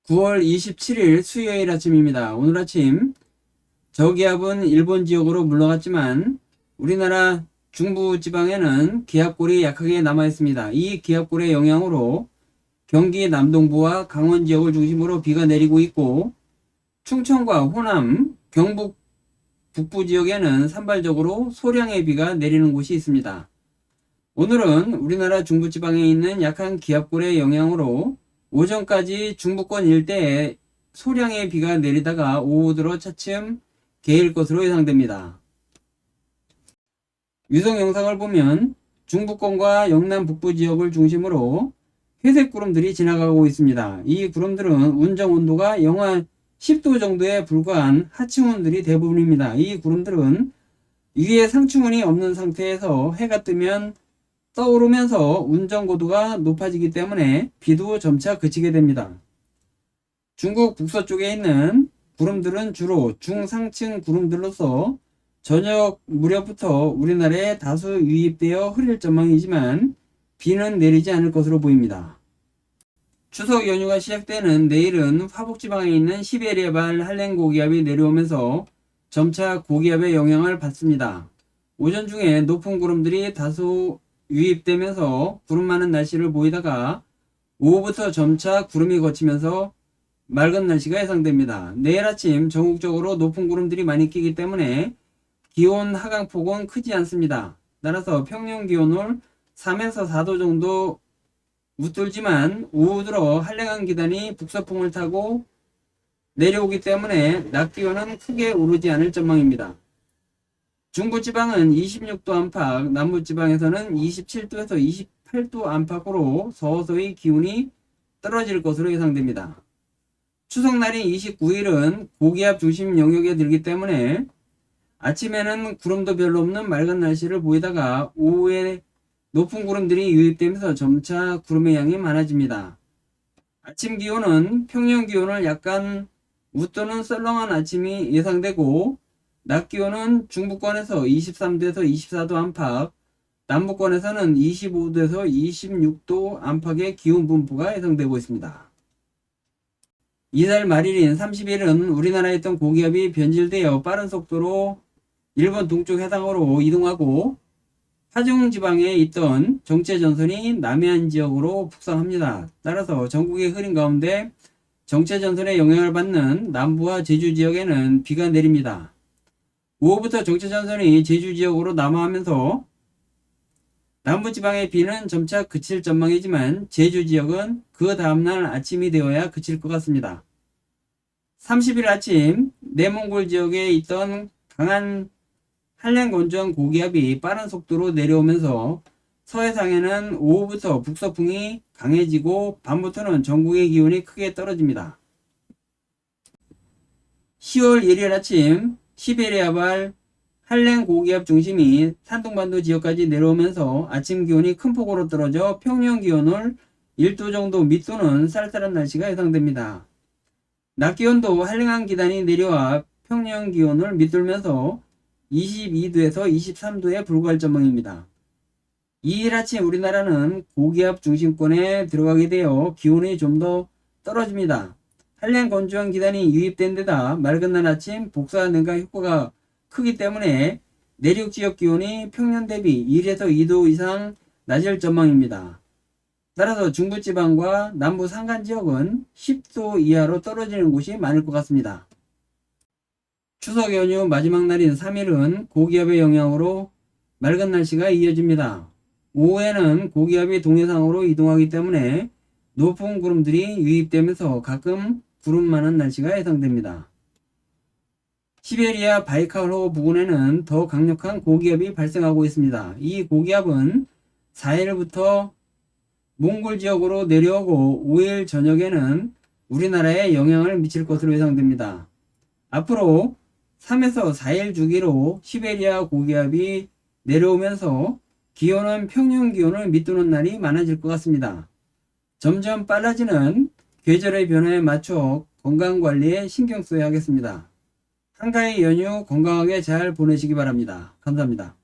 9월 27일 수요일 아침입니다. 오늘 아침 저기압은 일본 지역으로 물러갔지만 우리나라 중부 지방에는 기압골이 약하게 남아 있습니다. 이 기압골의 영향으로 경기 남동부와 강원 지역을 중심으로 비가 내리고 있고, 충청과 호남, 경북 북부 지역에는 산발적으로 소량의 비가 내리는 곳이 있습니다. 오늘은 우리나라 중부지방에 있는 약한 기압골의 영향으로 오전까지 중부권 일대에 소량의 비가 내리다가 오후 들어 차츰 개일 것으로 예상됩니다. 위성 영상을 보면 중부권과 영남 북부 지역을 중심으로 회색 구름들이 지나가고 있습니다. 이 구름들은 운정 온도가 영하 10도 정도에 불과한 하층운들이 대부분입니다. 이 구름들은 위에 상층운이 없는 상태에서 해가 뜨면 떠오르면서 운정고도가 높아지기 때문에 비도 점차 그치게 됩니다. 중국 북서쪽에 있는 구름들은 주로 중상층 구름들로서 저녁 무렵부터 우리나라에 다수 유입되어 흐릴 전망이지만 비는 내리지 않을 것으로 보입니다. 추석 연휴가 시작되는 내일은 화북지방에 있는 시베리아발 한랭 고기압이 내려오면서 점차 고기압의 영향을 받습니다. 오전 중에 높은 구름들이 다소 유입되면서 구름 많은 날씨를 보이다가 오후부터 점차 구름이 걷히면서 맑은 날씨가 예상됩니다. 내일 아침 전국적으로 높은 구름들이 많이 끼기 때문에 기온 하강폭은 크지 않습니다. 따라서 평년 기온을 3에서 4도 정도 웃돌지만 오후 들어 한랭한 기단이 북서풍을 타고 내려오기 때문에 낮 기온은 크게 오르지 않을 전망입니다. 중부지방은 26도 안팎, 남부지방에서는 27도에서 28도 안팎으로 서서히 기온이 떨어질 것으로 예상됩니다. 추석날인 29일은 고기압 중심 영역에 들기 때문에 아침에는 구름도 별로 없는 맑은 날씨를 보이다가 오후에 높은 구름들이 유입되면서 점차 구름의 양이 많아집니다. 아침 기온은 평년 기온을 약간 웃도는 썰렁한 아침이 예상되고, 낮 기온은 중부권에서 23도에서 24도 안팎, 남부권에서는 25도에서 26도 안팎의 기온 분포가 예상되고 있습니다. 이달 말일인 30일은 우리나라에 있던 고기압이 변질되어 빠른 속도로 일본 동쪽 해상으로 이동하고 하중 지방에 있던 정체전선이 남해안 지역으로 북상합니다. 따라서 전국의 흐린 가운데 정체전선의 영향을 받는 남부와 제주 지역에는 비가 내립니다. 오후부터 정체전선이 제주 지역으로 남하하면서 남부지방의 비는 점차 그칠 전망이지만 제주 지역은 그 다음날 아침이 되어야 그칠 것 같습니다. 30일 아침 내몽골 지역에 있던 강한 한랭 건조한 고기압이 빠른 속도로 내려오면서 서해상에는 오후부터 북서풍이 강해지고 밤부터는 전국의 기온이 크게 떨어집니다. 10월 1일 아침 시베리아발 한랭 고기압 중심이 산둥반도 지역까지 내려오면서 아침 기온이 큰 폭으로 떨어져 평년 기온을 1도 정도 밑도는 쌀쌀한 날씨가 예상됩니다. 낮 기온도 한랭한 기단이 내려와 평년 기온을 밑돌면서 22도에서 23도에 불과할 전망입니다. 2일 아침 우리나라는 고기압 중심권에 들어가게 되어 기온이 좀 더 떨어집니다. 한랭 건조한 기단이 유입된 데다 맑은 날 아침 복사 냉각 효과가 크기 때문에 내륙 지역 기온이 평년 대비 1에서 2도 이상 낮을 전망입니다. 따라서 중부지방과 남부 산간 지역은 10도 이하로 떨어지는 곳이 많을 것 같습니다. 추석 연휴 마지막 날인 3일은 고기압의 영향으로 맑은 날씨가 이어집니다. 오후에는 고기압이 동해상으로 이동하기 때문에 높은 구름들이 유입되면서 가끔 구름 많은 날씨가 예상됩니다. 시베리아 바이칼호 부근에는 더 강력한 고기압이 발생하고 있습니다. 이 고기압은 4일부터 몽골 지역으로 내려오고 5일 저녁에는 우리나라에 영향을 미칠 것으로 예상됩니다. 앞으로 3에서 4일 주기로 시베리아 고기압이 내려오면서 기온은 평년 기온을 밑도는 날이 많아질 것 같습니다. 점점 빨라지는 계절의 변화에 맞춰 건강관리에 신경 써야 하겠습니다. 한가위 연휴 건강하게 잘 보내시기 바랍니다. 감사합니다.